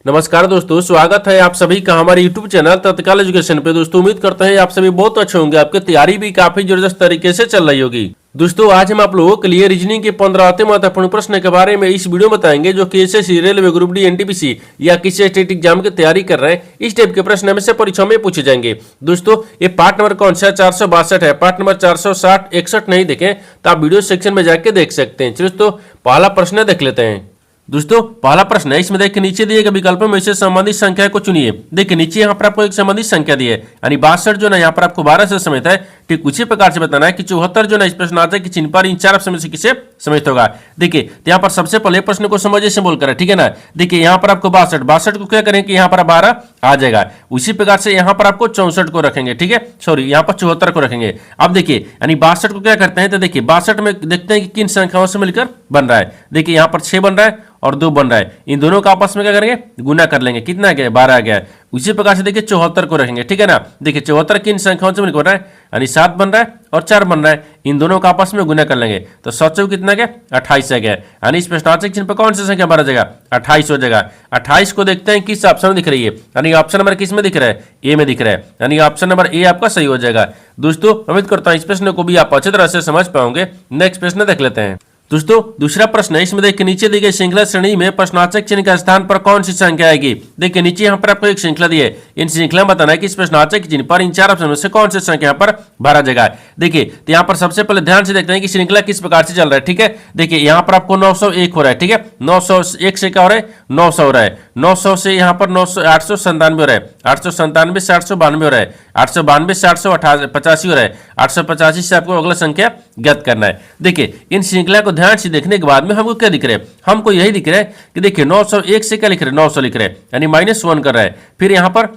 नमस्कार दोस्तों, स्वागत है आप सभी का हमारे YouTube चैनल तत्काल एजुकेशन पे। दोस्तों उम्मीद करते हैं आप सभी बहुत अच्छे होंगे, आपकी तैयारी भी काफी जबरदस्त तरीके से चल रही होगी। दोस्तों आज हम आप लोगों के लिए रीजनिंग के 15 अति महत्वपूर्ण प्रश्न के बारे में इस वीडियो में बताएंगे, जो कि SSC, railway, group D, NTPC या किसी स्टेट एग्जाम की तैयारी कर रहे हैं। इस टाइप के प्रश्न हमें से परीक्षा में पूछे जाएंगे। दोस्तों ये पार्ट नंबर कौन सा है? 462 है। पार्ट नंबर 460 61 नहीं देखें तो आप वीडियो सेक्शन में जाके देख सकते हैं। चलिए दोस्तों पहला प्रश्न देख लेते हैं। दोस्तों पहला प्रश्न है, इसमें देखिए नीचे दिए गए विकल्पों में से संबंधित संख्या को चुनिए। देखिए नीचे यहाँ पर आपको एक संबंधित संख्या दी है, यानी 62 जो ना यहाँ पर आपको 12 से समेत है। ठीक उसी प्रकार से बताना है कि 74 जो ना इस प्रश्न आता है कि चिन्ह पर इन चार ऑप्शन में से किसे समेत होगा। देखिए तो यहाँ पर सबसे पहले प्रश्न को समझे से बोल कर, ठीक है ना। देखिए यहाँ पर आपको 62 को क्या करें कि यहाँ पर 12 आ जाएगा। उसी प्रकार से यहाँ पर आपको 64 को रखेंगे, ठीक है, सॉरी यहाँ पर 74 को रखेंगे। अब देखिए यानी 62 को क्या करते हैं, तो देखिए 62 में देखते हैं कि किन संख्याओं से मिलकर बन रहा है। देखिए यहाँ पर 6 बन रहा है और 2 बन रहा है। इन दोनों का आपस में क्या करेंगे, गुना कर लेंगे। कितना आ गया? 12 आ गया। उसी प्रकार से देखिए 74 को रखेंगे, ठीक है ना। देखिए 74 किन संख्याओं से मिलकर बन रहा है, यानी 7 बन रहा है और 4 बन रहा है। इन दोनों का आपस में गुना कर लेंगे तो 7 कितना आ गया? 28 आ गया। यानी इस प्रश्नार्थक चिन्ह पर कौन सी संख्या भरा जाएगा? 28 हो जाएगा। 28 को देखते हैं किस ऑप्शन में दिख रही है, यानी ऑप्शन नंबर किस में दिख रहा है? ए में दिख रहा है, यानी ऑप्शन नंबर ए आपका सही हो जाएगा। दोस्तों उम्मीद करता हूं इस प्रश्न को भी आप अच्छी तरह से समझ पाओगे। नेक्स्ट प्रश्न देख लेते हैं। दोस्तों दूसरा प्रश्न है, इसमें देखिए नीचे दी गई श्रृंखला श्रेणी में प्रश्नार्थक चिन्ह के स्थान पर कौन सी संख्या आएगी। देखिए नीचे यहाँ पर आपको एक श्रृंखला दी है, इन श्रृंखला में बताना है कि इस प्रश्नार्थक चिन्ह पर इन चार ऑप्शन में से कौन सी संख्या पर भरा जाएगा। देखिए तो यहाँ पर सबसे पहले ध्यान से देखते हैं कि श्रृंखला किस प्रकार से चल रहा है, ठीक है। देखिए यहाँ पर आपको 901 हो रहा है, ठीक है। 901 से क्या हो रहा है? 900 हो रहा है। 900 से यहाँ पर 897 हो रहा है। 897 से 892 हो रहा है। 892 से 885 हो रहा है। 885 से आपको अगला संख्या ज्ञात करना है। देखिए इन श्रृंखला को ध्यान से देखने के बाद में हमको क्या दिख रहा है? हमको यही दिख रहा है कि देखिए 901 से क्या लिख रहे हैं? 900 लिख रहे हैं, यानी -1 कर रहा है। फिर यहाँ पर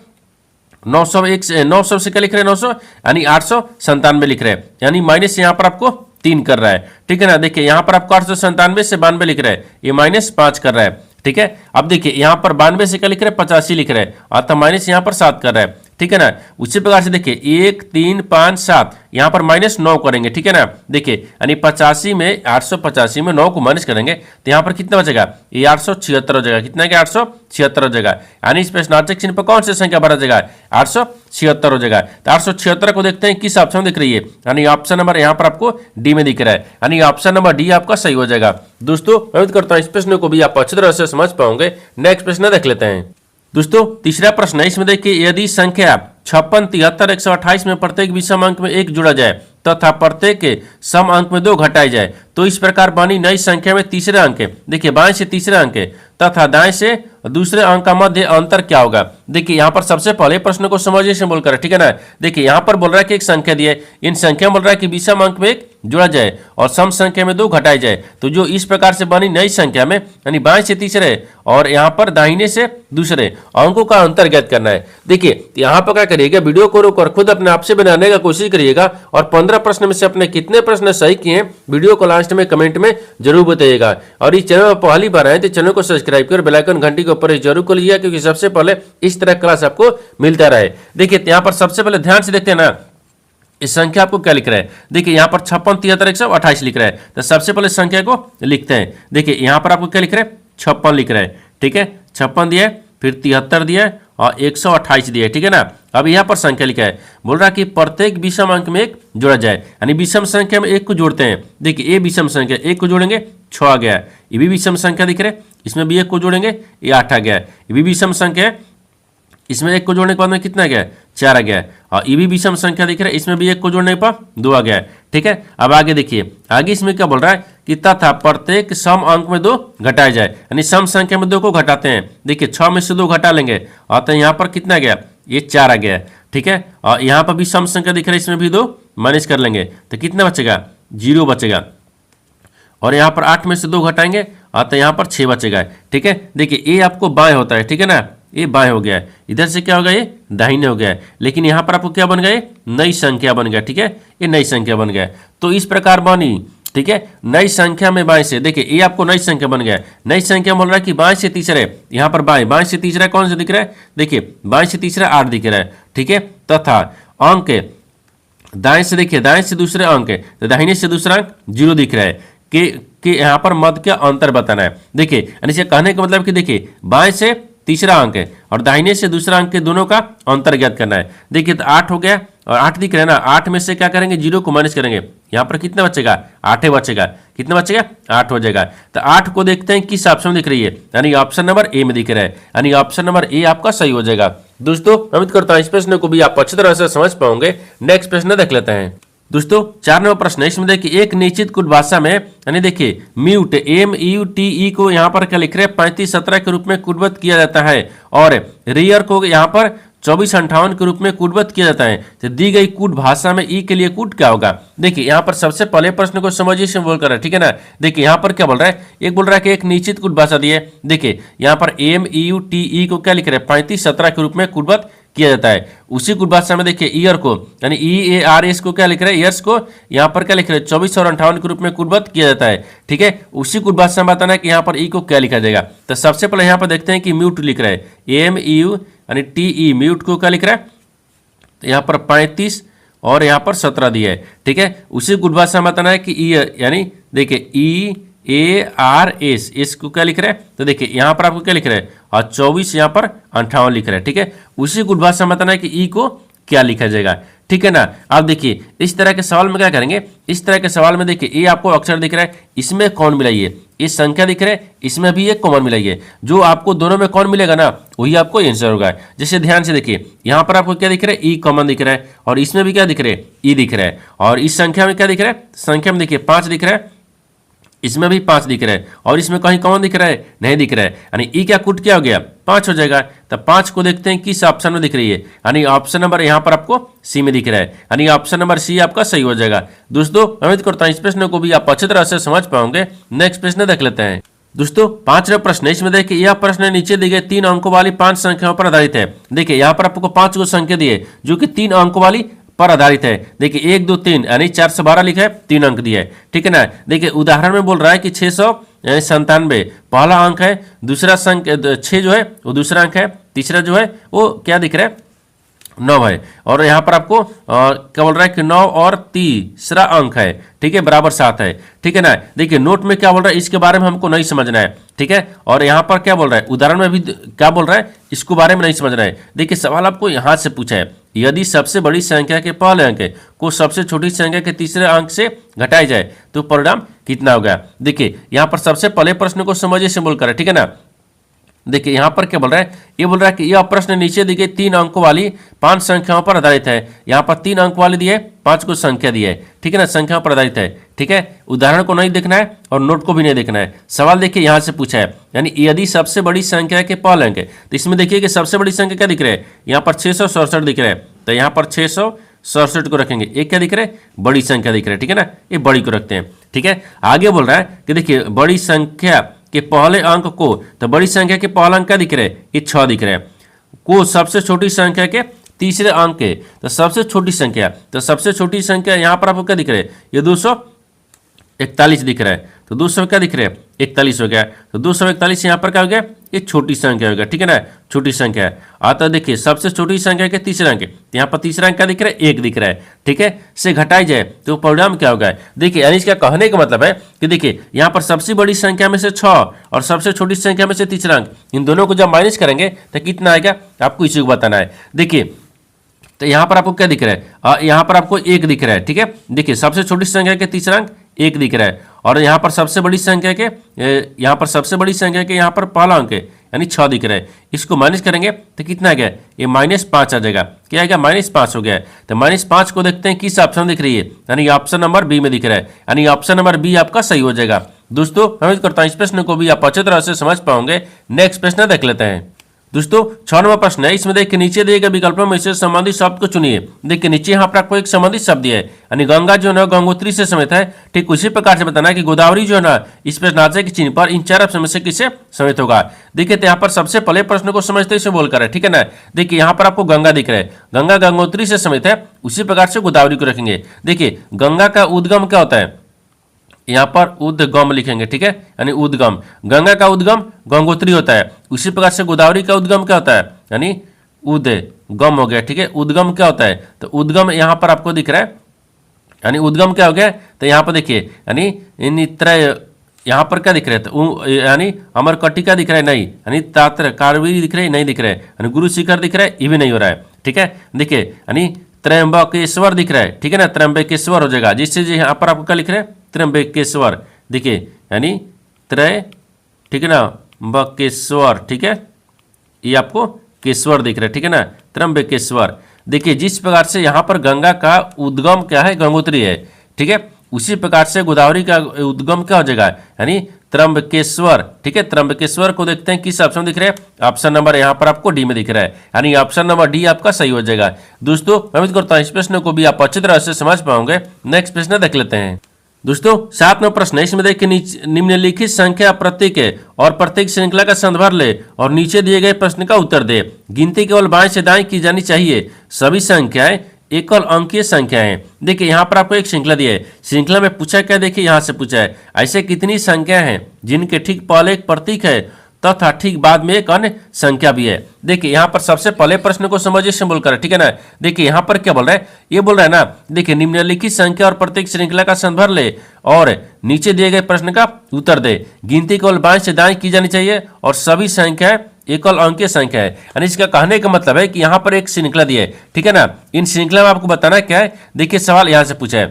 900 से क्या लिख रहे हैं? 900 यानी 897 लिख रहे हैं, यानी माइनस यहाँ पर आपको 3 कर रहा है, ठीक है ना। देखिए यहाँ पर आपको 897 से 92 लिख रहा है, ये -5 कर रहा है, ठीक है। अब देखिए यहाँ पर 92 से क्या लिख रहे हैं? 85 लिख रहे हैं, अतः माइनस यहाँ पर 7 कर रहा है, ठीक है ना। उसी प्रकार से देखिए 1 3 5 7 यहाँ पर -9 करेंगे, ठीक है ना। देखिए यानी 85 में 885 में 9 को माइनस करेंगे तो यहाँ पर कितना बचेगा? ये 876 हो जाएगा। कितना क्या? 876 हो जाएगा। यानी इस प्रश्नार्थक चिन्ह पर कौन सी संख्या भरा जाएगा? 876 हो जाएगा। तो 876 को देखते हैं किस ऑप्शन में दिख रही है, यानी ऑप्शन नंबर यहाँ पर आपको डी में दिख रहा है, यानी ऑप्शन नंबर डी आपका सही हो जाएगा। दोस्तों उम्मीद करता हूँ इस प्रश्न को भी आप अच्छी तरह से समझ पाओगे। नेक्स्ट प्रश्न देख लेते हैं। दोस्तों तीसरा प्रश्न है, इसमें देखिए यदि संख्या 56, 73, 128 में प्रत्येक विषम अंक में 1 जोड़ा जाए तथा प्रत्येक के सम अंक में 2 घटाई जाए तो इस प्रकार बनी नई संख्या में तीसरे अंक है। देखिए बाएं से तीसरे अंक है तथा दाएं से दूसरे अंक का मध्य अंतर क्या होगा। देखिए यहाँ पर सबसे पहले प्रश्न को समझिए से बोलकर, ठीक है ना। देखिए यहाँ पर बोल रहा है कि एक संख्या दी है, इन संख्या में बोल रहा है कि विषम अंक में 1 जोड़ा जाए और सम संख्या में 2 घटाई जाए। तो जो इस प्रकार से बनी नई संख्या में, यानी बाएं से तीसरे और यहाँ पर दाहिने से दूसरे अंकों का अंतर ज्ञात करना है। देखिए यहाँ पर क्या करिएगा, वीडियो को रोककर खुद अपने आप से बनाने का कोशिश करिएगा और 15 प्रश्न में से अपने कितने प्रश्न सही किए हैं वीडियो को लास्ट में कमेंट में जरूर बताइएगा। और इस चैनल पर पहली बार आए तो चैनल को सब्सक्राइब कर बेल आइकन घंटी के ऊपर जरूर कर लीजिएगा, क्योंकि सबसे पहले इस तरह क्लास आपको मिलता रहे। देखिए यहाँ पर सबसे पहले ध्यान से देखते हैं ना, इस संख्या आपको क्या लिख रहा है। देखिए यहाँ पर 56, 73, 128 लिख रहा है, तो सबसे पहले संख्या को लिखते हैं। देखिए यहाँ पर आपको क्या लिख रहा है? 56 लिख रहा है, ठीक है। 56 दिया, फिर 73 दिया और 128 दिया, ठीक है ना। अब यहाँ पर संख्या लिखा है, बोल रहा है कि प्रत्येक विषम अंक में 1 जोड़ा जाए, यानी विषम संख्या में 1 को जोड़ते हैं। देखिए ये विषम संख्या 1 को जोड़ेंगे 6 आ गया, ये भी विषम संख्या दिख रहा है, इसमें भी 1 को जोड़ेंगे ये 8 आ गया, ये भी विषम संख्या है, इसमें 1 को जोड़ने के बाद में कितना गया? 4 आ गया। और ये भी विषम संख्या दिख रहा है, इसमें भी 1 को जोड़ने पर 2 आ गया, ठीक है। अब आगे देखिए, आगे इसमें क्या बोल रहा है कि तथा प्रत्येक सम अंक में 2 घटाया जाए, यानी सम संख्या में 2 को घटाते हैं। देखिए 6 में से 2 घटा लेंगे और तो यहाँ पर कितना गया? ये 4 आ गया, ठीक है। और यहाँ पर भी सम संख्या दिख रहा है, इसमें भी 2 माइनस कर लेंगे तो कितना बचेगा? 0 बचेगा। और यहाँ पर 8 में से 2 घटाएंगे और तो यहाँ पर 6 बचेगा, ठीक है। देखिए ये आपको बाएं होता है, ठीक है ना, ये बाएं हो गया है, इधर से क्या हो गया? ये दाहिने हो गया है। लेकिन यहाँ पर आपको क्या बन गया? नई संख्या बन गया, ठीक है, ये नई संख्या बन गया। तो इस प्रकार बनी, ठीक है, नई संख्या में बाएं से। देखिए ये आपको नई संख्या बन गया। नई संख्या बोल रहा है कि बाएं से तीसरे, यहाँ पर बाएं से तीसरा कौन सा दिख रहा है? देखिए बाएं से तीसरा 8 दिख रहा है, ठीक है, तथा अंक दाएं से, देखिए दाएं से दूसरे अंक है तो दाहिने से दूसरा अंक 0 दिख रहा है कि यहाँ पर मध्य का अंतर बताना है। देखिए यानी कहने का मतलब कि देखिए बाएं से तीसरा अंक है और दाहिने से दूसरा अंक के दोनों का अंतर ज्ञात करना है। देखिए तो 8 हो गया और 8 दिख रहा है ना, 8 में से क्या करेंगे, 0 को माइनस करेंगे, यहाँ पर कितना बचेगा, 8 बचेगा। कितना बचेगा, 8 हो जाएगा। तो 8 को देखते हैं किस ऑप्शन में दिख रही है, यानी ऑप्शन नंबर ए में दिख रहा है, यानी ऑप्शन नंबर ए आपका सही हो जाएगा। दोस्तों उम्मीद करता हूं इस प्रश्न को भी आप अच्छी तरह से समझ पाओगे। नेक्स्ट प्रश्न देख लेते हैं। दोस्तों 4 नंबर प्रश्न है, इसमें देखिए एक निश्चित कुट भाषा में, यानी देखिए म्यूट MUTE को यहाँ पर क्या लिख रहे हैं, 3517 के रूप में कूटबद्ध किया जाता है और रियर को यहाँ पर 2458 के रूप में कूटबद्ध किया जाता है। तो दी गई कूट भाषा में ई के लिए कूट क्या होगा। देखिए यहाँ पर सबसे पहले प्रश्न को समझिए से बोल कर रहा है, ठीक है ना। देखिए यहाँ पर क्या बोल रहा है, एक बोल रहा है कि एक निश्चित कूट भाषा दी है। देखिए यहाँ पर MUTE को क्या लिख रहे हैं, 3517 के रूप में कूटबद्ध किया जाता है। उसी कुट भाषा में देखिए ईयर को, यानी EARS को क्या लिख रहे हैं, ईयर्स को यहाँ पर क्या लिख रहे हैं, 24 और 58 के रूप में कूटबद्ध किया जाता है। ठीक है, उसी कुट भाषा में बताना है कि यहाँ पर ई को क्या लिखा जाएगा। तो सबसे पहले यहाँ पर देखते हैं कि म्यूट लिख रहा है, MU यानी TE, म्यूट को क्या लिख रहा है, तो यहाँ पर 35 और यहाँ पर 17 दिया है। ठीक है, उसी कुट भाषा में बताना है कि ईयर, यानी देखिए EARS इसको क्या लिख रहा है, तो देखिए यहाँ पर आपको क्या लिख रहा है, और 24 यहाँ पर 58 लिख रहा है। ठीक है, उसी कुट भाषा में बताना है कि ई को क्या लिखा जाएगा। ठीक है ना। अब देखिए इस तरह के सवाल में क्या करेंगे, इस तरह के सवाल में देखिए ये आपको अक्षर दिख रहा है, इसमें कौन मिलाइए, इस संख्या दिख रहा है, इसमें भी एक कॉमन मिलाइए, जो आपको दोनों में कौन मिलेगा ना वही आपको आंसर होगा। जैसे ध्यान से देखिए यहाँ पर आपको क्या दिख रहा है, ई कॉमन दिख रहा है और इसमें भी क्या दिख रहा है, ई दिख रहा है और इस संख्या में क्या दिख रहा है, संख्या में देखिए 5 दिख रहा है, इसमें भी 5 दिख रहा है और इसमें कहीं कौन दिख रहा है, नहीं दिख रहा है, यानी ई क्या कूट क्या हो गया, 5 हो जाएगा। तो 5 को देखते हैं किस ऑप्शन में दिख रही है, यानी ऑप्शन नंबर यहाँ पर आपको सी में दिख रहा है, यानी ऑप्शन नंबर सी आपका सही हो जाएगा। दोस्तों उम्मीद करता हूं इस प्रश्न को भी आप अच्छी तरह से समझ पाओगे। नेक्स्ट प्रश्न देख लेते हैं। दोस्तों 5वां प्रश्न, इसमें देखिए यह प्रश्न नीचे दी गई 3 अंकों वाली 5 संख्याओं पर आधारित है। देखिए यहाँ पर आपको 5 को संख्या दी है जो कि 3 अंकों वाली पर आधारित है। देखिए 1 2 3 यानी 412 लिखा है, 3 अंक दिया है। ठीक है ना। देखिए उदाहरण में बोल रहा है कि 697 पहला अंक है, दूसरा संख्या 6 जो है वो दूसरा अंक है, तीसरा जो है वो क्या दिख रहा है, 9 है और यहाँ पर आपको क्या बोल रहा है कि 9 और तीसरा अंक है, ठीक है, बराबर 7 है। ठीक है ना। देखिए नोट में क्या बोल रहा है इसके बारे में हमको नहीं समझना है। ठीक है, और यहाँ पर क्या बोल रहा है, उदाहरण में भी क्या बोल रहा है इसको बारे में नहीं समझना है। देखिए सवाल आपको यहाँ से पूछा है, यदि सबसे बड़ी संख्या के पहले अंक को सबसे छोटी संख्या के तीसरे अंक से घटाया जाए तो परिणाम कितना होगा। देखिए यहाँ पर सबसे पहले प्रश्न को समझिए से बोलकर है। ठीक है ना। देखिए यहाँ पर क्या बोल रहा है, ये बोल रहा है कि यह प्रश्न नीचे दी गई 3 अंकों वाली 5 संख्याओं पर आधारित है। यहाँ पर 3 अंक वाली दी है, 5 को संख्या दी है। ठीक है ना, संख्याओं पर आधारित है। ठीक है, उदाहरण को नहीं देखना है और नोट को भी नहीं देखना है। सवाल देखिए यहाँ से पूछा है, यानी यदि सबसे बड़ी संख्या के पहले अंक तो इसमें देखिए कि सबसे बड़ी संख्या क्या दिख रहा है, यहाँ पर 667 दिख रहा है, तो यहाँ पर 667 को रखेंगे। एक क्या दिख रहा है, बड़ी संख्या दिख रहा है। ठीक है ना, ये बड़ी को रखते हैं। ठीक है, आगे बोल रहा है कि देखिए बड़ी संख्या के पहले अंक को, तो बड़ी संख्या के पहला अंक क्या दिख रहा है, ये 6 दिख रहा है, को सबसे छोटी संख्या के तीसरे अंक के, तो सबसे छोटी संख्या, तो सबसे छोटी संख्या यहाँ पर आपको क्या दिख रहा है, ये 241 दिख रहा है, तो 200 क्या दिख रहा है, 41 हो गया, तो 241 यहाँ पर क्या हो गया, ये छोटी संख्या हो गया। ठीक है ना, छोटी संख्या है। आता देखिए सबसे छोटी संख्या के तीसरे अंक, यहाँ पर तीसरा अंक क्या दिख रहा है, 1 दिख रहा है। ठीक है, से घटाई जाए तो परिणाम क्या होगा। देखिए यानी इसका कहने का मतलब है कि देखिए यहाँ पर सबसे बड़ी संख्या में से 6 और सबसे छोटी संख्या में से तीसरा अंक, इन दोनों को जब माइनस करेंगे तो कितना आएगा, आपको इसी को बताना है। देखिए तो यहाँ पर आपको क्या दिख रहा है, यहाँ पर आपको 1 दिख रहा है। ठीक है, देखिए सबसे छोटी संख्या के तीसरा अंक 1 दिख रहा है और यहाँ पर सबसे बड़ी संख्या के, यहाँ पर सबसे बड़ी संख्या के यहाँ पर पहला अंक है यानी 6 दिख रहा है। इसको माइनस करेंगे तो कितना आ गया, ये -5 आ जाएगा। क्या आएगा, -5 हो गया है। तो -5 को देखते हैं किस ऑप्शन दिख रही है, यानी ऑप्शन नंबर बी में दिख रहा है, यानी ऑप्शन नंबर बी आपका सही हो जाएगा। दोस्तों उम्मीद करता हूं इस प्रश्न को भी आप अच्छी तरह से समझ पाओगे। नेक्स्ट प्रश्न देख लेते हैं। दोस्तों 6 नंबर प्रश्न है, इसमें देखिए नीचे दिए गए विकल्पों में से संबंधित शब्द को चुनिए। देखिए नीचे यहाँ पर आपको एक संबंधित शब्द दिया है, यानी गंगा जो है ना गंगोत्री से समेत है। ठीक उसी प्रकार से बताना है कि गोदावरी जो है ना इस प्रश्नार्थ के चिन्ह पर इन 4 ऑप्शन में से किससे समेत होगा। देखिए तो यहाँ पर सबसे पहले प्रश्न को समझते हुए बोलकर है। ठीक है ना। देखिए यहाँ पर आपको गंगा दिख रहा है, गंगा गंगोत्री से समेत है, उसी प्रकार से गोदावरी को रखेंगे। देखिए गंगा का उद्गम क्या होता है, यहाँ पर उद्गम लिखेंगे। ठीक है, यानी उद्गम, गंगा का उद्गम गंगोत्री होता है, उसी प्रकार से गोदावरी का उद्गम क्या होता है, यानी उद्गम हो गया। ठीक है, उद्गम क्या होता है, तो उद्गम यहाँ पर आपको दिख रहा है, यानी उद्गम क्या हो गया, तो यहाँ पर देखिए यानी इन त्रय यहाँ पर क्या दिख रहा है, तो यानी अमरकटिका दिख रहा है नहीं, यानी तात्र कारवीरी दिख रहा है नहीं दिख रहा है, यानी गुरु शिखर दिख रहा है ये भी नहीं हो रहा है। ठीक है, देखिए यानी त्र्यंबकेश्वर दिख रहा है। ठीक है ना, त्र्यंबकेश्वर हो जाएगा, जिससे यहाँ पर आपको क्या लिख रहे हैं, त्र्यंबकेश्वर। देखिए यानी ठीक है ना, बकेश्वर। ठीक है, ये आपको केश्वर दिख रहा है। ठीक है ना, त्र्यंबकेश्वर। देखिए जिस प्रकार से यहाँ पर गंगा का उद्गम क्या है, गंगोत्री है। ठीक है, उसी प्रकार से गोदावरी का उद्गम क्या हो जाएगा, यानी त्र्यंबकेश्वर। ठीक है, त्र्यंबकेश्वर को देखते हैं किस ऑप्शन दिख रहा है, ऑप्शन नंबर यहाँ पर आपको डी में दिख रहा है, यानी ऑप्शन नंबर डी आपका सही हो जाएगा। दोस्तों मैं उम्मीद करता हूँ इस प्रश्न को भी आप अच्छी तरह से समझ पाओगे। नेक्स्ट प्रश्न देख लेते हैं। दोस्तों 7वां प्रश्न है, इसमें देखिए निम्नलिखित संख्या प्रतीक है और प्रत्येक श्रृंखला का संदर्भ ले और नीचे दिए गए प्रश्न का उत्तर दे। गिनती केवल बाएं से दाएं की जानी चाहिए। सभी संख्याएं एकल अंकीय संख्याएं। देखिए यहाँ पर आपको एक श्रृंखला दी है, श्रृंखला में पूछा क्या, देखिए यहाँ से पूछा है ऐसे कितनी संख्या हैं जिनके ठीक पहले एक प्रतीक है तथा ठीक बाद में एक अन्य संख्या भी है। देखिए यहाँ पर सबसे पहले प्रश्न को समझिए सिंबल कर, ठीक है ना। देखिए यहाँ पर क्या बोल रहा है, ये बोल रहा है ना, देखिए निम्नलिखित संख्या और प्रत्येक श्रृंखला का संदर्भ ले और नीचे दिए गए प्रश्न का उत्तर दे। गिनती केवल बाएं से दाएं की जानी चाहिए और सभी संख्याएं एकल अंकीय संख्या है। यानी इसका कहने का मतलब है कि यहाँ पर एक श्रृंखला दी है, ठीक है ना। इन श्रृंखला में आपको बताना क्या है, देखिए सवाल यहाँ से पूछा है,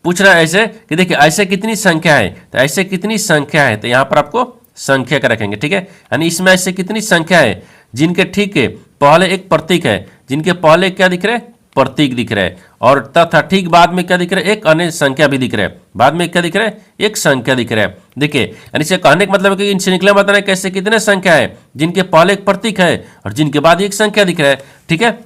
पूछ रहा है ऐसे कि देखिए ऐसे कितनी संख्या है, तो ऐसे कितनी संख्या है, तो यहाँ पर आपको संख्या का रखेंगे, ठीक है। यानी इसमें ऐसे कितनी संख्या है जिनके ठीक है पहले एक प्रतीक है, जिनके पहले क्या दिख रहा है, प्रतीक दिख रहा है, और तथा ठीक बाद में क्या दिख रहा है, एक अन्य संख्या भी दिख रहा है। बाद में क्या दिख रहा है, एक संख्या दिख रहा है। देखिए यानी इसे कहने का मतलब है कि इन श्रृंखला में बताना है कैसे कितने संख्या है जिनके पहले एक प्रतीक है और जिनके बाद एक संख्या दिख रहा है, ठीक है।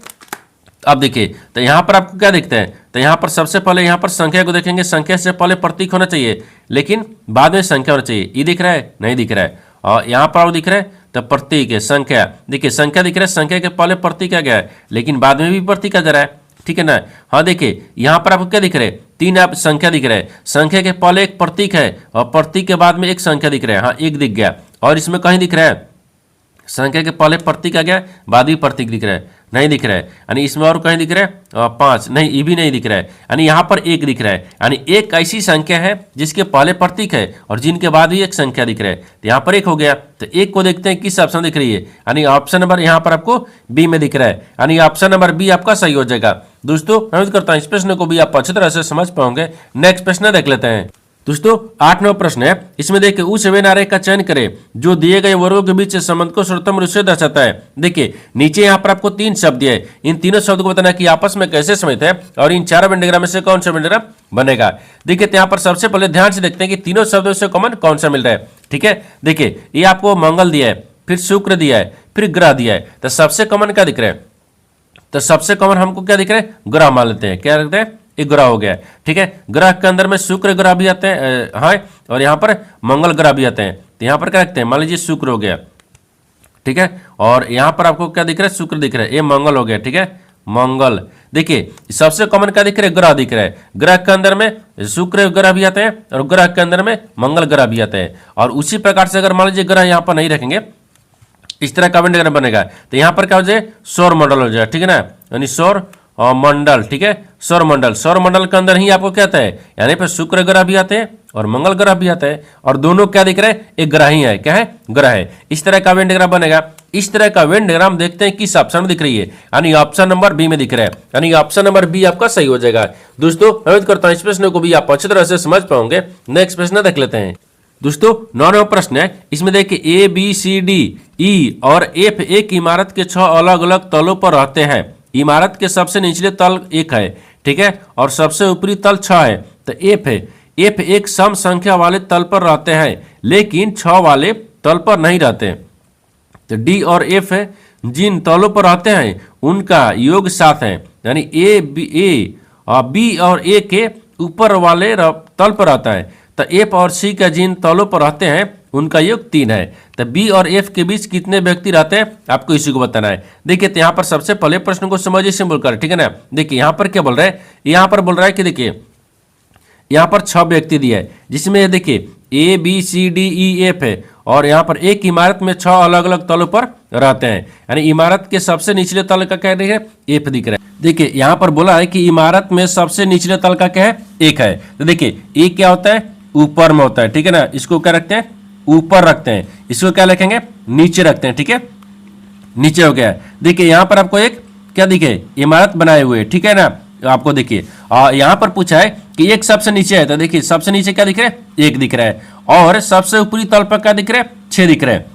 अब देखिए तो यहाँ पर आपको क्या दिखता है, तो यहाँ पर सबसे पहले यहाँ पर संख्या को देखेंगे, संख्या से पहले प्रतीक होना चाहिए लेकिन बाद में संख्या होना चाहिए। ये दिख रहा है, नहीं दिख रहा है, और यहाँ पर दिख रहा है तो प्रतीक है, संख्या। देखिए संख्या दिख रहा है, संख्या के पहले प्रतीक आ गया है लेकिन बाद में भी प्रतीक आ जा रहा है, ठीक है ना। हाँ देखिए यहाँ पर आपको क्या दिख रहा है, 3 आप संख्या दिख रहा है, संख्या के पहले एक प्रतीक है और प्रतीक के बाद में एक संख्या दिख रहा है। हाँ एक दिख गया, और इसमें कहीं दिख रहा है संख्या के पहले प्रतीक आ गया, बाद भी प्रतीक दिख रहा है, नहीं दिख रहा है। यानी इसमें और कहीं दिख रहा है 5, नहीं ये भी नहीं दिख रहा है। यानी यहाँ पर एक दिख रहा है, यानी एक ऐसी संख्या है जिसके पहले प्रतीक है और जिनके बाद भी एक संख्या दिख रहा है, तो यहाँ पर एक हो गया। तो एक को देखते हैं किस ऑप्शन दिख रही है, यानी ऑप्शन नंबर यहाँ पर आपको बी में दिख रहा है, यानी ऑप्शन नंबर बी आपका सही हो जाएगा। दोस्तों मैं उम्मीद करता हूँ इस प्रश्न को भी आप अच्छी तरह से समझ पाओगे। नेक्स्ट प्रश्न देख लेते हैं। दोस्तों 8वां प्रश्न है, इसमें देखिए उस वे नारे का चयन करें जो दिए गए वर्गों के बीच संबंध को सर्वोत्तम रूप से दर्शाता है। देखिए नीचे यहाँ पर आपको 3 शब्द दिए, इन तीनों शब्द को बताना कि आपस में कैसे समित है और इन 4 वेन डायग्राम में से कौन सा वेन डायग्राम बनेगा। देखिए तो यहाँ पर सबसे पहले ध्यान से देखते हैं कि तीनों शब्दों से कॉमन कौन सा मिल रहा है, ठीक है। देखिए ये आपको मंगल दिया है, फिर शुक्र दिया है, फिर ग्रह दिया है, तो सबसे कॉमन क्या दिख रहा है, तो सबसे कॉमन हमको क्या दिख रहा है, ग्रह मान लेते हैं। क्या रखते हैं, एक ग्रह हो गया, ठीक है। ग्रह के अंदर में शुक्र ग्रह भी आते हैं, हाँ, और यहाँ पर मंगल ग्रह भी आते हैं, तो यहाँ पर क्या रखते हैं, मान लीजिए शुक्र हो गया, ठीक है, और यहाँ पर आपको क्या दिख रहा है, शुक्र दिख रहा है, ये मंगल हो गया, ठीक है, मंगल। देखिए सबसे कॉमन क्या दिख रहा है, ग्रह दिख रहा है। ग्रह के अंदर में शुक्र ग्रह भी आते हैं और ग्रह के अंदर में मंगल ग्रह भी आते हैं। और उसी प्रकार से अगर मान लीजिए ग्रह यहाँ पर नहीं रखेंगे, इस तरह का वेन डायग्राम बनेगा, तो यहाँ पर क्या हो जाए, सौर मंडल हो जाए, ठीक है ना, यानी सौर मंडल, ठीक है, सौर मंडल। सौर मंडल के अंदर ही आपको क्या आता है, यानी पर शुक्र ग्रह भी आते हैं और मंगल ग्रह भी आते हैं, और दोनों क्या दिख रहे हैं, एक ग्रह ही है, क्या है, ग्रह है। इस तरह का वेन डायग्राम बनेगा। इस तरह का वेन डायग्राम देखते हैं किस ऑप्शन में दिख रही है, यानी ऑप्शन नंबर बी में दिख रहा है, यानी ऑप्शन नंबर बी आपका सही हो जाएगा। दोस्तों मैं उम्मीद करता हूं इस प्रश्न को भी आप अच्छी तरह से समझ पाओगे। नेक्स्ट प्रश्न देख लेते हैं। दोस्तों 9वां प्रश्न है, इसमें देखिए ABCDE और F एक इमारत के 6 अलग अलग तलों पर रहते हैं। इमारत के सबसे निचले तल 1 है, ठीक है, और सबसे ऊपरी तल 6 है, तो F है। F एक सम संख्या वाले तल पर रहते हैं लेकिन 6 वाले तल पर नहीं रहते। तो D और F है, जिन तलों पर रहते हैं उनका योग 7 है, यानी B और A के ऊपर वाले तल पर रहता है। तो F और C का जिन तलों पर रहते हैं उनका योग 3 है। तो B और F के बीच कितने व्यक्ति रहते हैं, आपको इसी को बताना है। देखिए तो यहाँ पर सबसे पहले प्रश्न को समझिए सिंबल कर, ठीक है ना। देखिए यहाँ पर क्या बोल रहा है, यहाँ पर बोल रहा है कि देखिए यहाँ पर 6 व्यक्ति दिया है, जिसमें देखिए ABCDEF है, और यहाँ पर एक इमारत में 6 अलग अलग तलों पर रहते हैं, यानी इमारत के सबसे निचले तल का क्या है, F दिख रहा है। देखिए यहाँ पर बोला है कि इमारत में सबसे निचले तल का क्या है, 1 है। तो देखिए ये क्या होता है, ऊपर में होता है, ठीक है ना। इसको क्या रखते हैं, ऊपर रखते हैं। इसको क्या लिखेंगे, नीचे रखते हैं, ठीक है। नीचे हो गया। देखिए यहाँ पर आपको एक क्या दिखे, इमारत बनाए हुए, ठीक है ना। आपको देखिए यहाँ पर पूछा है कि एक सबसे नीचे है, तो देखिए सबसे नीचे क्या दिख रहा है, एक दिख रहा है, और सबसे ऊपरी तल पर क्या दिख रहा है, 6 दिख रहा है।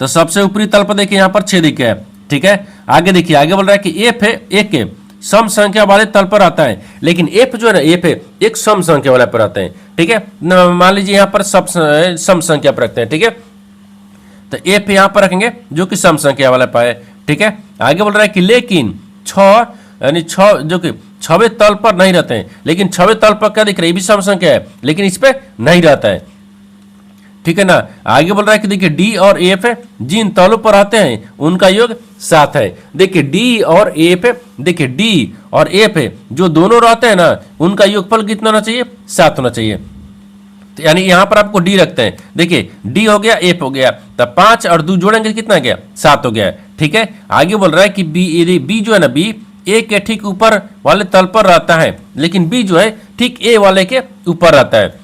तो सबसे ऊपरी तल पर देखिए यहाँ पर 6 दिख रहा है, ठीक है। आगे देखिए, आगे बोल रहा है कि एफ है एक के सम संख्या वाले तल पर आता है, लेकिन एफ जो है ना, एफ है एक सम संख्या वाले पर आता है, ठीक है। मान लीजिए यहाँ पर सब सम संख्या पर रखते हैं, ठीक है। तो एफ यहाँ पर रखेंगे जो कि सम संख्या वाला पर है, ठीक है। आगे बोल रहा है कि लेकिन 6 यानी 6 जो कि 6वें तल पर नहीं रहते हैं, लेकिन 6वें तल पर क्या दिख रहा है, ये भी सम संख्या है, लेकिन इस पे नहीं रहता है, ठीक है ना। आगे बोल रहा है कि देखिए डी और एफ जिन तलों पर आते हैं उनका योग 7 है। देखिए डी और एफ, देखिए डी और एफ जो दोनों रहते हैं ना, उनका योगफल कितना होना चाहिए, 7 होना चाहिए। तो यानी यहां पर आपको डी रखते हैं। देखिए डी हो गया, एफ हो गया, तो 5 और 2 जोड़ेंगे कितना गया, 7 हो गया, ठीक है। आगे बोल रहा है कि बी जो है ना, बी ए के ठीक ऊपर वाले तल पर रहता है, लेकिन बी जो है ठीक ए वाले के ऊपर रहता है।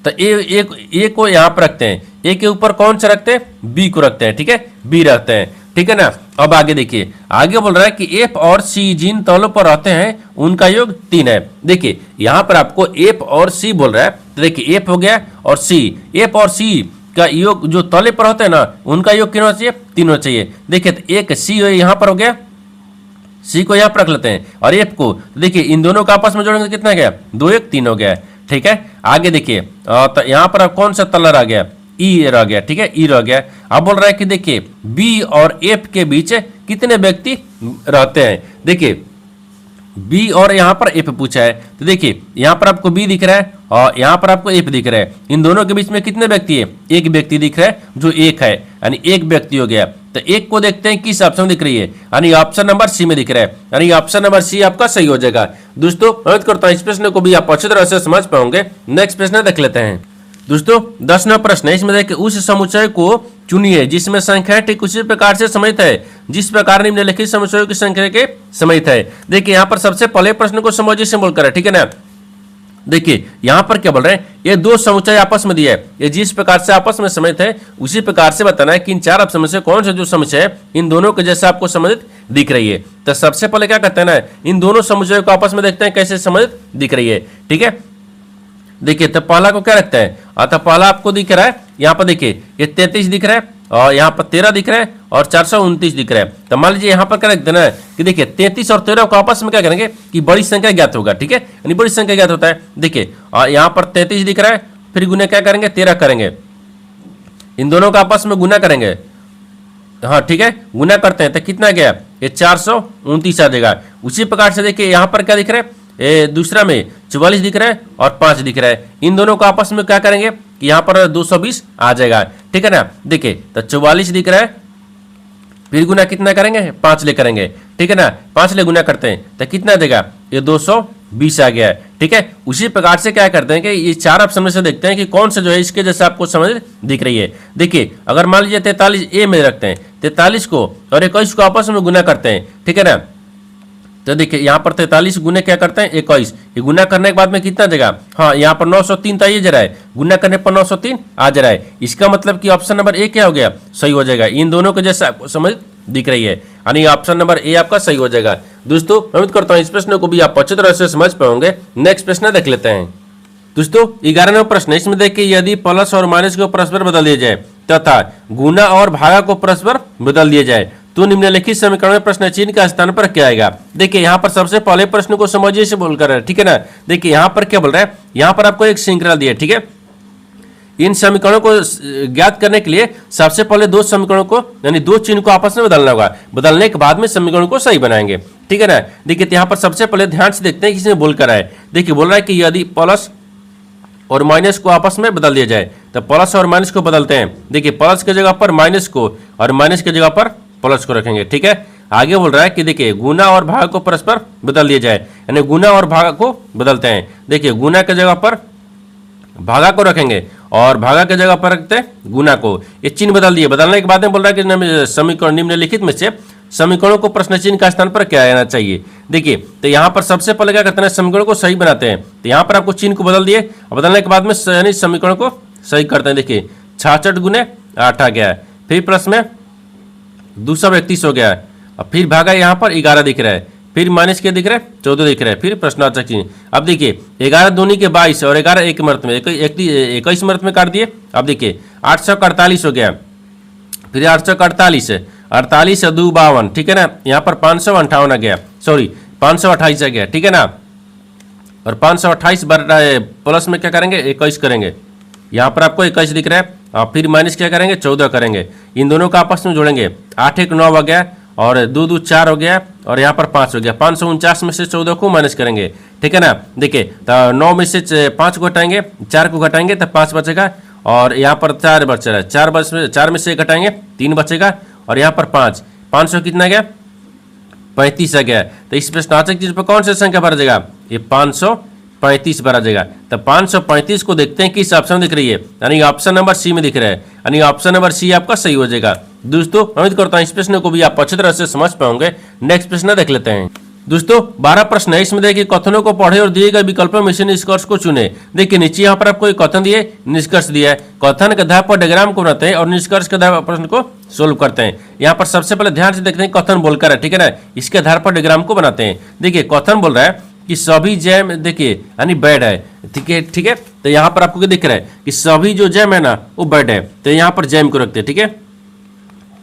तो ए को यहाँ पर रखते हैं, ए के ऊपर कौन सा रखते हैं, बी को रखते हैं, ठीक है, बी रखते हैं, ठीक है ना। अब आगे देखिए, आगे बोल रहा है कि एफ और सी जिन तलों पर रहते हैं उनका योग 3 है। देखिए यहाँ पर आपको एफ और सी बोल रहा है, तो देखिए एफ हो गया और सी, एफ और सी का योग जो तले पर होते हैं ना, उनका योग कितना चाहिए, 3 होना चाहिए। देखिए तो एक सी यहाँ पर हो गया, सी को यहाँ पर रख लेते हैं, और एफ को देखिए इन दोनों का आपस में जोड़ेंगे कितना गया, 2 1 3 हो गया, ठीक है। आगे देखिए तो यहाँ पर कौन सा तला रह गया, ई रह गया, ठीक है, ई रह गया। अब बोल रहा है कि देखिए बी और एफ के बीच कितने व्यक्ति रहते हैं। देखिए बी और यहाँ पर एफ पूछा है, तो देखिए यहाँ पर आपको बी दिख रहा है और यहाँ पर आपको एफ दिख रहा है, इन दोनों के बीच में कितने व्यक्ति है, एक व्यक्ति दिख रहा है जो एक है, यानी एक व्यक्ति हो गया। तो एक को देखते हैं किस ऑप्शन में दिख रही है, यानी ऑप्शन नंबर सी में दिख रहा है, यानी ऑप्शन नंबर सी आपका सही हो जाएगा। दोस्तों उम्मीद करता हूं इस प्रश्न को भी आप अच्छी तरह से समझ पाओगे। नेक्स्ट प्रश्न देख लेते हैं। दोस्तों 10वां प्रश्न है, इसमें देखिए उस समुच्चय को चुनिए जिसमें संख्या ठीक उसी प्रकार से समित है जिस प्रकार निम्नलिखित समुच्चयों की संख्या के समित है। देखिए यहाँ पर सबसे पहले प्रश्न को समझिए सिंबल कर, ठीक है ना। देखिए यहाँ पर क्या बोल रहे हैं, ये दो समुच्चय आपस में दिया है, ये जिस प्रकार से आपस में समित है उसी प्रकार से बताना है कि इन 4 ऑप्शन में से कौन सा जो समुच्चय है इन दोनों के जैसे आपको समित दिख रही है। तो सबसे पहले क्या कहते हैं ना, इन दोनों समुच्चयों को आपस में देखते हैं कैसे समित दिख रही है, ठीक है। देखिए तो पहला को क्या रखते हैं, तो पहला आपको दिख रहा है यहाँ पर, देखिए ये 33 दिख रहा है और यहाँ पर 13 दिख रहा है और 429 दिख रहा है। तो मान लीजिए यहाँ पर क्या रख देना है कि देखिए 33 और 13 को आपस में क्या करेंगे कि बड़ी संख्या ज्ञात होगा, ठीक है, यानी बड़ी संख्या ज्ञात होता है। देखिए यहाँ पर 33 दिख रहा है, फिर गुना क्या करेंगे, 13 करेंगे, इन दोनों का आपस में गुना करेंगे, हाँ ठीक है, गुना करते हैं तो कितना गया, ये 429 आ जाएगा। उसी प्रकार से देखिए यहाँ पर क्या दिख रहा है, दूसरा में 44 दिख रहा है और 5 दिख रहा है, इन दोनों को आपस में क्या करेंगे कि यहाँ पर 220 आ जाएगा, ठीक है ना। देखिए तो 44 दिख रहा है, फिर गुना कितना करेंगे, 5 ले करेंगे, ठीक है ना, 5 ले गुना करते हैं तो कितना देगा, ये 220 आ गया है, ठीक है। उसी प्रकार से क्या करते हैं कि ये 4 ऑप्शन में से देखते हैं कि कौन सा जो है इसके जैसे आपको समझ दिख रही है। देखिए अगर मान लीजिए 43 ए में रखते हैं, 43 को और 21 को आपस में गुना करते हैं, ठीक है ना। तो देखिए यहाँ पर 43 गुने क्या करते हैं 21, ये गुना करने के बाद में कितना देगा, हाँ यहाँ पर 903 तो ये जा रहा है, गुना करने पर 903 आ जा रहा है। इसका मतलब कि ऑप्शन नंबर ए क्या हो गया, सही हो जाएगा। इन दोनों के जैसे आपको समझ दिख रही है, यानी ऑप्शन नंबर ए आपका सही हो जाएगा। दोस्तों उम्मीद करता हूँ इस प्रश्न को भी आप अच्छी तरह से समझ पाओगे। नेक्स्ट प्रश्न देख लेते हैं। दोस्तों 11वां प्रश्न, इसमें देखिए यदि प्लस और माइनस को परस्पर बदल दिया जाए तथा गुना और भागा को परस्पर बदल दिया जाए तो निम्नलिखित समीकरण में प्रश्न चिन्ह का स्थान पर क्या आएगा। देखिए यहाँ पर सबसे पहले प्रश्न को समझिए से बोलकर है, ठीक है ना। देखिए यहाँ पर क्या बोल रहा है, यहाँ पर आपको एक श्रृंखला दिया है, ठीक है। इन समीकरणों को ज्ञात करने के लिए सबसे पहले 2 समीकरणों को यानी 2 चिन्ह को आपस में बदलना होगा, बदलने के बाद में समीकरणों को सही बनाएंगे, ठीक है ना। देखिए यहाँ पर सबसे पहले ध्यान से देखते हैं किसने बोल कर है। देखिए बोल रहा है कि यदि प्लस और माइनस को आपस में बदल दिया जाए तो प्लस और माइनस को बदलते हैं। देखिए प्लस की जगह पर माइनस को और माइनस की जगह पर प्लस को रखेंगे, ठीक है। आगे बोल रहा है कि देखिए गुना और भाग को परस्पर बदल दिया जाए, यानी गुना और भागा को बदलते हैं। देखिए गुना की जगह पर भागा को रखेंगे और भागा की जगह पर रखते हैं गुना को, ये चिन्ह बदल दिए। बदलने के बाद में बोल रहा है कि समीकरण निम्नलिखित में से समीकरणों को प्रश्न चिन्ह का स्थान पर क्या आना चाहिए। देखिए तो यहाँ पर सबसे पहले क्या करते हैं, समीकरण को सही बनाते हैं। तो यहाँ पर आपको चिन्ह को बदल दिए, बदलने के बाद में यानी समीकरण को सही करते हैं। देखिए 66 गुने 8 आ गया है, फिर प्लस में 231 हो गया है, अब फिर भागा यहाँ पर 11 दिख रहा है, फिर माइनस क्या दिख रहा है 14 दिख रहा है, फिर प्रश्नार्थक चिन्ह। अब देखिए 11 दूनी के 22 और 11 एक मर्त में 21 मर्त में काट दिए। अब देखिए 848 हो गया, फिर 848 है, 48 है 2 52, ठीक है ना। यहाँ पर 558 आ गया, सॉरी 528 आ गया, ठीक है ना। और 528 प्लस में क्या करेंगे 21 करेंगे, यहाँ पर आपको 21 दिख रहा है, और फिर माइनस क्या करेंगे 14 करेंगे, इन दोनों का आपस में जोड़ेंगे। 8 1 9 हो गया, और 2 2 4 हो गया, और यहाँ पर 5 हो गया। 549 में से 14 को माइनस करेंगे, ठीक है ना। देखिए तो 9 में से 5 को घटाएंगे, 4 को घटाएंगे तो 5 बचेगा, और यहाँ पर 4 बच रहा है, 4 में से घटाएंगे 3 बचेगा, और यहाँ पर 500 कितना गया 35 आ गया। तो इस प्रश्नार्थक चिन्ह पर कौन सा संख्या भरा जाएगा, ये 535 भरा जाएगा। तो 535 को देखते हैं किस ऑप्शन में दिख रही है, यानी ऑप्शन नंबर सी में दिख रहा है, यानी ऑप्शन नंबर सी आपका सही हो जाएगा। दोस्तों उम्मीद करता हूं इस प्रश्न को भी आप अच्छी तरह से समझ पाओगे। नेक्स्ट प्रश्न देख लेते हैं। दोस्तों 12 प्रश्न है, इसमें देखिए कथनों को पढ़े और दिए गए विकल्पों में से निष्कर्ष को चुने। देखिए नीचे यहाँ पर आपको एक कथन दिए, निष्कर्ष दिया है। कथन के आधार पर डायग्राम को बनाते हैं और निष्कर्ष के आधार पर प्रश्न को सोल्व करते हैं। यहाँ पर सबसे पहले ध्यान से देखते हैं कथन बोलकर है, ठीक है ना, इसके आधार पर डायग्राम को बनाते हैं। देखिए कथन बोल रहा है कि सभी जैम देखिए यानी बैड है, ठीक है, ठीक है। तो यहाँ पर आपको क्या दिख रहा है कि सभी जो जैम है ना वो बैड है, तो यहाँ पर जैम को रखते हैं, ठीक है।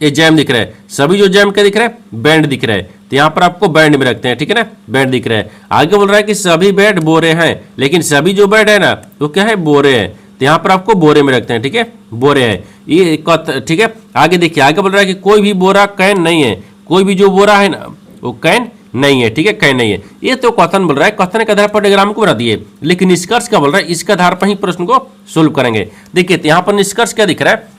ये जैम दिख रहा है, सभी जो जैम क्या दिख रहा है बैंड दिख रहा है, तो यहाँ पर आपको बैंड में रखते हैं, ठीक है ना, बैंड दिख रहा है। आगे बोल रहा है कि सभी बेड बोरे हैं, लेकिन सभी जो बेड है ना वो क्या है बोरे हैं, तो यहाँ पर आपको बोरे में रखते हैं, ठीक है, बोरे है ये ठीक है। आगे देखिए आगे बोल रहा है कि कोई भी बोरा कैन नहीं है, कोई भी जो बोरा है ना वो कैन नहीं है, ठीक है, कैन नहीं है। ये तो कथन बोल रहा है, कथन के आधार पर डायग्राम को बना दिए, लेकिन निष्कर्ष क्या बोल रहा है, इसके आधार पर ही प्रश्न को सोल्व करेंगे। देखिए यहाँ पर निष्कर्ष क्या दिख रहा है,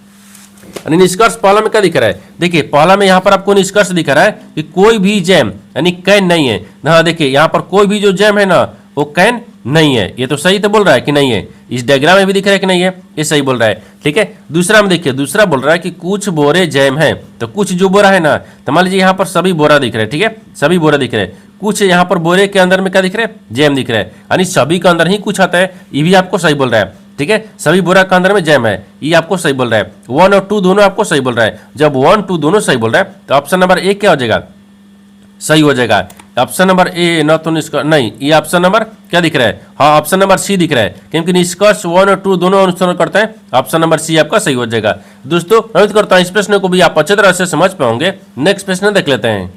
यानी निष्कर्ष पहला में क्या दिख रहा है, देखिए पहला में यहाँ पर आपको निष्कर्ष दिख रहा है कि कोई भी जैम यानी कैन नहीं है ना। देखिए यहाँ पर कोई भी जो जैम है ना वो कैन नहीं है, ये तो सही तो बोल रहा है कि नहीं है, इस डायग्राम में भी दिख रहा है कि नहीं है, ये सही बोल रहा है, ठीक है। दूसरा में देखिए, दूसरा बोल रहा है कि कुछ बोरे जैम है, तो कुछ जो बोरा है ना, तो मान लीजिए यहाँ पर सभी बोरा दिख रहे हैं, ठीक है, सभी बोरा दिख रहे हैं, कुछ यहाँ पर बोरे के अंदर में क्या दिख रहा है जैम दिख रहा है, यानी सभी के अंदर ही कुछ आता है, ये भी आपको सही बोल रहा है, ठीक है। सभी बोरा के अंदर में जैम है, ये आपको सही बोल रहा है। 1 और 2 दोनों आपको सही बोल रहा है। जब 1 2 दोनों सही बोल रहा है तो ऑप्शन नंबर ए क्या हो जाएगा, सही हो जाएगा। ऑप्शन नंबर ए न तो निष्कर्ष नहीं, ये ऑप्शन नंबर क्या दिख रहा है, हाँ ऑप्शन नंबर सी दिख रहा है, क्योंकि निष्कर्ष 1 और 2 दोनों अनुसरण करते हैं, ऑप्शन नंबर सी आपका सही हो जाएगा। दोस्तों उम्मीद करता हूं इस प्रश्न को भी आप अच्छी तरह से समझ पाओगे। नेक्स्ट प्रश्न देख लेते हैं।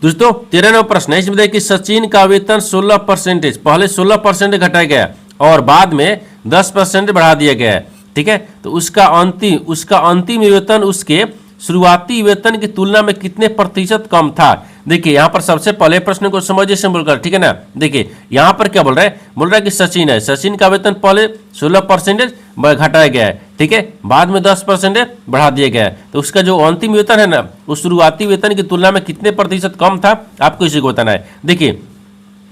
दोस्तों 13वां प्रश्न है, इसमें देखिए सचिन का वेतन 16%, पहले 16% घटाया गया और बाद में 10% बढ़ा दिया गया है, ठीक है। तो उसका अंतिम वेतन उसके शुरुआती वेतन की तुलना में कितने प्रतिशत कम था। देखिए यहाँ पर सबसे पहले प्रश्न को समझिए सिंपल कर, ठीक है ना। देखिए यहाँ पर क्या बोल रहा है कि सचिन है, सचिन का वेतन पहले 16% घटाया गया है, ठीक है, बाद में 10% बढ़ा दिया गया है। तो उसका जो अंतिम वेतन है ना उस शुरुआती वेतन की तुलना में कितने प्रतिशत कम था, आपको इसी को बताना है। देखिए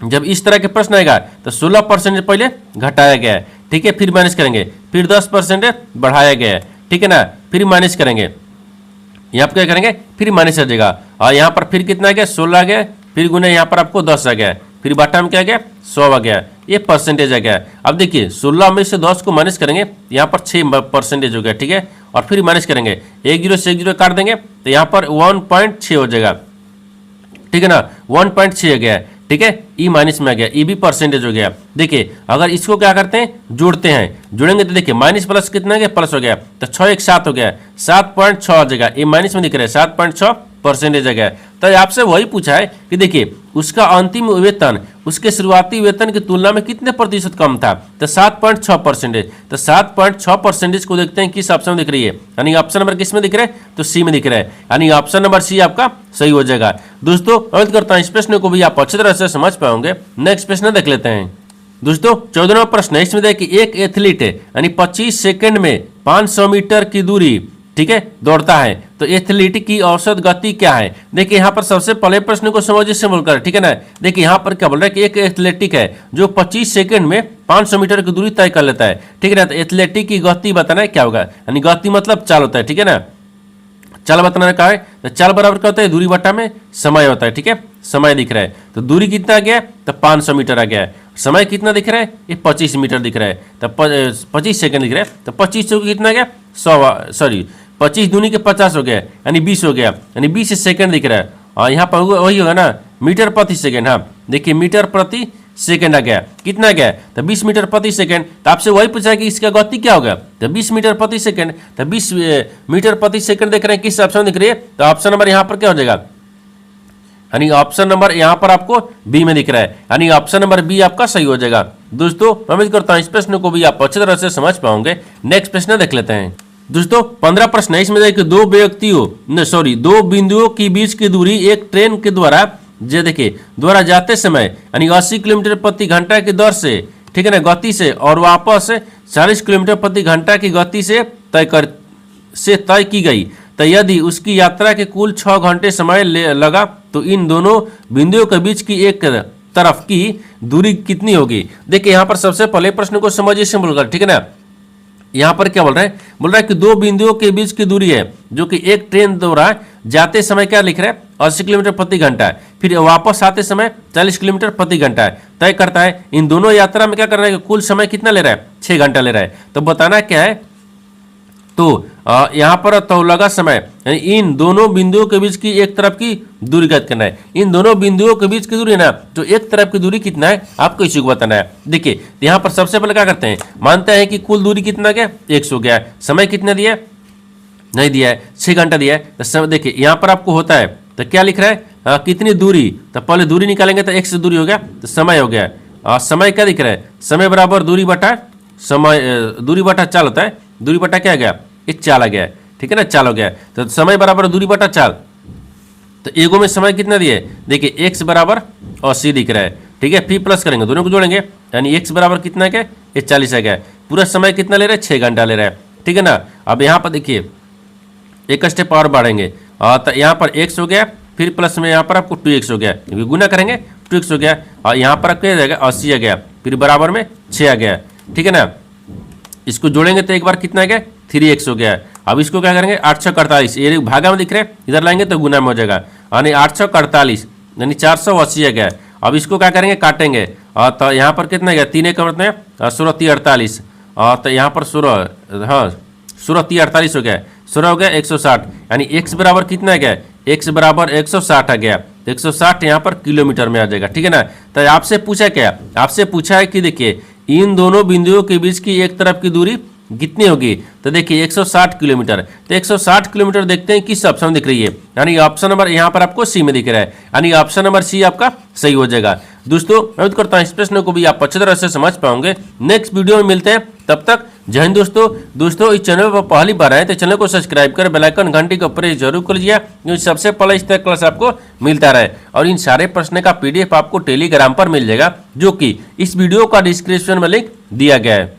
जब इस तरह के प्रश्न आएगा तो 16% पहले घटाया गया है, ठीक है, फिर माइनस करेंगे, फिर 10% बढ़ाया गया है, ठीक है ना, फिर माइनस करेंगे, यहाँ पर क्या करेंगे फिर माइनस आ जाएगा, और यहाँ पर फिर कितना आ गया 16 आ गया, फिर गुने यहाँ पर आपको 10 आ गया, फिर बाटा में क्या आ गया 100 आ गया, ये परसेंटेज आ गया। अब देखिए 16 में से 10 को माइनस करेंगे, यहाँ पर 6% हो गया, ठीक है, और फिर माइनस करेंगे, 1 0 से 1 0 काट देंगे तो यहाँ पर 1.6 हो जाएगा, ठीक है ना, 1.6 आ गया, ठीक है, ई माइनस में आ गया, ई भी परसेंटेज हो गया। देखिए अगर इसको क्या करते हैं जोड़ते हैं, जोड़ेंगे तो देखिए माइनस प्लस कितना गया प्लस हो गया, तो 6 1 7 हो गया, 7.6 आ जाएगा, ये माइनस में दिख रहा है 7.6% आ गया। तो आपसे वही पूछा है कि देखिए उसका अंतिम वेतन उसके शुरुआती वेतन की तुलना में कितने प्रतिशत कम था, तो 7.6%। तो 7.6% को देखते हैं किस ऑप्शन में दिख रही है, यानी ऑप्शन नंबर किस में दिख रहा है, तो सी में दिख रहा है, यानी ऑप्शन नंबर सी आपका सही हो जाएगा। दोस्तों उम्मीद करता हूं इस प्रश्न को भी आप अच्छी तरह से समझ पाओगे। नेक्स्ट प्रश्न देख लेते हैं। दोस्तों 14वां प्रश्न है, इसमें देखिए एक एथलीट है यानी 25 सेकंड में 500 मीटर की दूरी, ठीक है, दौड़ता है, तो एथलीट की औसत गति क्या है। देखिए यहाँ पर सबसे पहले प्रश्न को समझिए सिंपल कर, ठीक है ना। देखिए यहाँ पर क्या बोल रहा है कि एक एथलेटिक है जो 25 सेकंड में 500 मीटर की दूरी तय कर लेता है, ठीक है ना। तो एथलेटिक की गति बताना है क्या होगा, यानी गति मतलब चाल होता है, ठीक है ना। चाल बताना का है तो चाल बराबर क्या होता है, दूरी बट्टा में समय होता है। ठीक है, समय दिख रहा है तो दूरी कितना आ गया तो 500 मीटर आ गया है। समय कितना दिख रहा है, ये 25 मीटर दिख रहा है, तो 25 सेकंड दिख रहा है, तो 25 से कितना गया 100, सॉरी 25 दूनी के 50 हो गया, यानी 20 हो गया, यानी 20 सेकंड दिख रहा है। और यहाँ पर वही होगा ना, मीटर प्रति सेकंड। हाँ देखिए, मीटर प्रति सेकंड आ गया, कितना आ गया तो 20 मीटर प्रति सेकंड। तो आपसे वही पूछा कि इसका गति क्या होगा, तो 20 मीटर प्रति सेकंड। तो 20 मीटर प्रति सेकंड देख रहे हैं, किस ऑप्शन दिख रही है, तो ऑप्शन नंबर यहाँ पर क्या हो जाएगा, यानी ऑप्शन नंबर यहाँ पर आपको बी में दिख रहा है, यानी ऑप्शन नंबर बी आपका सही हो जाएगा। दोस्तों मैं उम्मीद करता हूँ इस प्रश्न को भी आप अच्छी तरह से समझ पाओगे। नेक्स्ट प्रश्न देख लेते हैं। दोस्तों 15 प्रश्न है, इसमें देखिए दो बिंदुओं के बीच की दूरी एक ट्रेन के द्वारा द्वारा जाते समय यानी 80 किलोमीटर प्रति घंटा की दर से, ठीक है ना, गति से और वापस 40 किलोमीटर प्रति घंटा की गति से तय की गई, तो यदि उसकी यात्रा के कुल 6 घंटे समय लगा तो इन दोनों बिंदुओं के बीच की एक तरफ की दूरी कितनी होगी। देखिए यहाँ पर सबसे पहले प्रश्न को समझिए सिंपल कर, ठीक है ना। यहाँ पर क्या बोल रहा है कि दो बिंदुओं के बीच की दूरी है जो कि एक ट्रेन द्वारा जाते समय क्या लिख रहा है 80 किलोमीटर प्रति घंटा है, फिर वापस आते समय 40 किलोमीटर प्रति घंटा है, तय करता है इन दोनों यात्रा में क्या करना है, कुल समय कितना ले रहा है 6 घंटा ले रहा है। तो बताना क्या है, तो यहाँ पर तौलगा समय यानी इन दोनों बिंदुओं के बीच की एक तरफ की दूरी ज्ञात करना है। इन दोनों बिंदुओं के बीच की दूरी है ना, तो एक तरफ की दूरी कितना है आपको इसी को बताना है। देखिए यहाँ पर सबसे पहले क्या करते हैं, मानते हैं कि कुल दूरी कितना गया 100 गया है, समय कितना दिया नहीं दिया है 6 घंटा दिया है। तो देखिए यहाँ पर आपको होता है तो क्या लिख रहा है कितनी दूरी, तो पहले दूरी निकालेंगे तो 1 से दूरी हो गया तो समय हो गया। समय क्या दिख रहा है, समय बराबर दूरी बटा समय, दूरी बटा चाल होता है, दूरी बटा क्या आ गया एक चाल आ गया है, ठीक है ना, चाल हो गया। तो समय बराबर दूरी बटा चाल, तो एगो में समय कितना दिए, देखिए x बराबर 80 दिख रहा है, ठीक है, फिर प्लस करेंगे दोनों को जोड़ेंगे यानी x बराबर कितना है, ये 40 आ गया। पूरा समय कितना ले रहा है 6 घंटा ले रहा है, ठीक है ना। अब यहाँ पर देखिए एक स्टेप और बढ़ेंगे, तो यहाँ पर x हो गया, फिर प्लस में यहाँ पर आपको 2x हो गया, क्योंकि गुना करेंगे 2x हो गया, और यहाँ पर क्या जाएगा 80 आ गया, फिर बराबर में 6 आ गया, ठीक है ना। इसको जोड़ेंगे तो एक बार कितना आ गया 3x हो गया। अब इसको क्या करेंगे 848, ये भागा में दिख रहे हैं, इधर लाएंगे तो गुना में हो जाएगा, यानी 848 यानी 480 आ गया। अब इसको क्या करेंगे काटेंगे, तो यहाँ पर कितना गया 3 का मतलब 16 3 48, तो यहाँ पर 16 हाँ 16 3 48 हो गया, 16 हो गया 160, यानी x बराबर कितना आ गया, x बराबर 160 आ गया। 160 यहाँ पर किलोमीटर में आ जाएगा, ठीक है ना। तो आपसे पूछा क्या, आपसे पूछा है कि देखिए इन दोनों बिंदुओं के बीच की एक तरफ की दूरी कितनी होगी, तो देखिए 160 किलोमीटर। तो 160 किलोमीटर देखते हैं किस ऑप्शन दिख रही है, यानी ऑप्शन नंबर यहाँ पर आपको सी में दिख रहा है, यानी ऑप्शन नंबर सी आपका सही हो जाएगा। दोस्तों मैं उम्मीद करता हूँ इस प्रश्न को भी आप अच्छी तरह से समझ पाओगे। नेक्स्ट वीडियो में मिलते हैं, तब तक जय हिंद। दोस्तों इस चैनल पर पहली बार आए तो चैनल को सब्सक्राइब कर बेल आइकन घंटी को प्रेस जरूर कर लीजिए, क्योंकि सबसे पहले इस तरह क्लास आपको मिलता रहे। और इन सारे प्रश्न का PDF आपको टेलीग्राम पर मिल जाएगा, जो कि इस वीडियो का डिस्क्रिप्शन में लिंक दिया गया है।